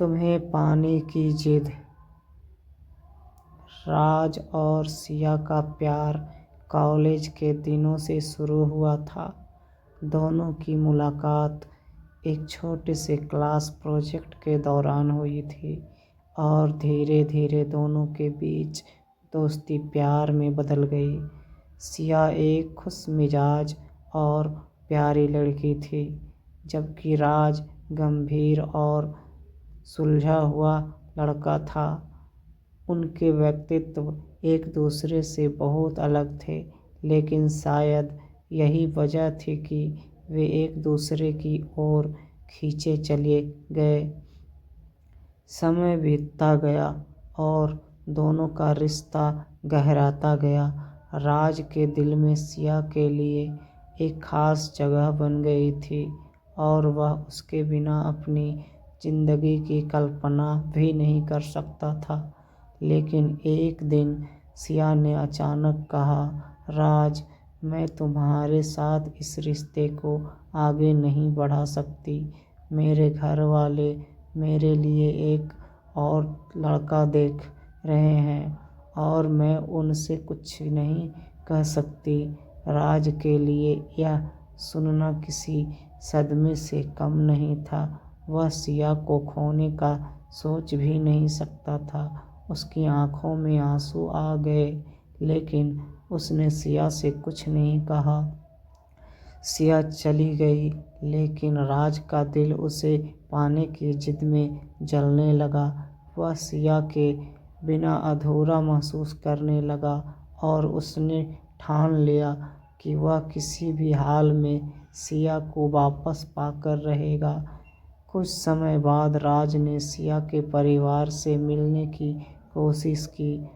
तुम्हें पाने की जिद। राज और सिया का प्यार कॉलेज के दिनों से शुरू हुआ था। दोनों की मुलाकात एक छोटे से क्लास प्रोजेक्ट के दौरान हुई थी और धीरे धीरे दोनों के बीच दोस्ती प्यार में बदल गई। सिया एक खुश मिजाज और प्यारी लड़की थी, जबकि राज गंभीर और सुलझा हुआ लड़का था। उनके व्यक्तित्व एक दूसरे से बहुत अलग थे, लेकिन शायद यही वजह थी कि वे एक दूसरे की ओर खींचे चले गए। समय बीतता गया और दोनों का रिश्ता गहराता गया। राज के दिल में सिया के लिए एक खास जगह बन गई थी और वह उसके बिना अपनी जिंदगी की कल्पना भी नहीं कर सकता था। लेकिन एक दिन सिया ने अचानक कहा, राज, मैं तुम्हारे साथ इस रिश्ते को आगे नहीं बढ़ा सकती। मेरे घर वाले मेरे लिए एक और लड़का देख रहे हैं और मैं उनसे कुछ नहीं कह सकती। राज के लिए यह सुनना किसी सदमे से कम नहीं था। वह सिया को खोने का सोच भी नहीं सकता था। उसकी आंखों में आंसू आ गए, लेकिन उसने सिया से कुछ नहीं कहा। सिया चली गई, लेकिन राज का दिल उसे पाने की जिद में जलने लगा। वह सिया के बिना अधूरा महसूस करने लगा और उसने ठान लिया कि वह किसी भी हाल में सिया को वापस पाकर रहेगा। कुछ समय बाद राज ने सिया के परिवार से मिलने की कोशिश की।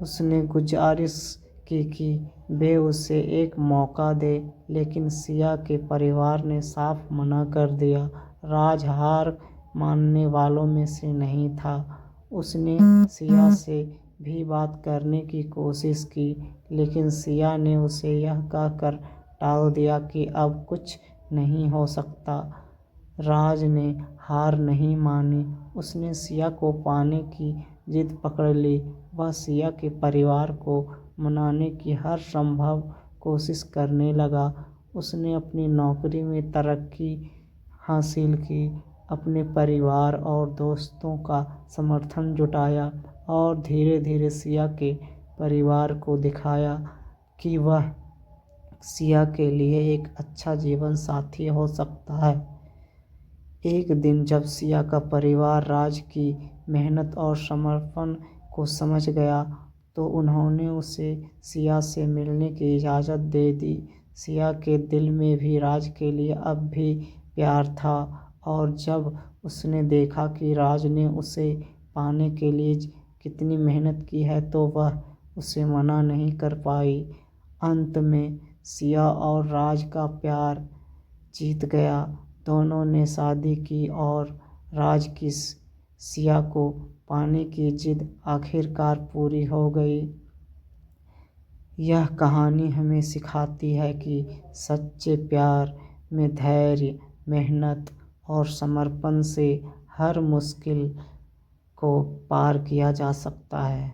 उसने गुजारिश की कि वे उसे एक मौका दे, लेकिन सिया के परिवार ने साफ मना कर दिया। राज हार मानने वालों में से नहीं था। उसने सिया से भी बात करने की कोशिश की, लेकिन सिया ने उसे यह कहकर टाल दिया कि अब कुछ नहीं हो सकता। राज ने हार नहीं मानी। उसने सिया को पाने की जिद पकड़ ली। वह सिया के परिवार को मनाने की हर संभव कोशिश करने लगा। उसने अपनी नौकरी में तरक्की हासिल की, अपने परिवार और दोस्तों का समर्थन जुटाया और धीरे धीरे सिया के परिवार को दिखाया कि वह सिया के लिए एक अच्छा जीवन साथी हो सकता है। एक दिन जब सिया का परिवार राज की मेहनत और समर्पण को समझ गया, तो उन्होंने उसे सिया से मिलने की इजाज़त दे दी। सिया के दिल में भी राज के लिए अब भी प्यार था, और जब उसने देखा कि राज ने उसे पाने के लिए कितनी मेहनत की है, तो वह उसे मना नहीं कर पाई। अंत में सिया और राज का प्यार जीत गया। दोनों ने शादी की और राज की सिया को पाने की जिद आखिरकार पूरी हो गई। यह कहानी हमें सिखाती है कि सच्चे प्यार में धैर्य, मेहनत और समर्पण से हर मुश्किल को पार किया जा सकता है।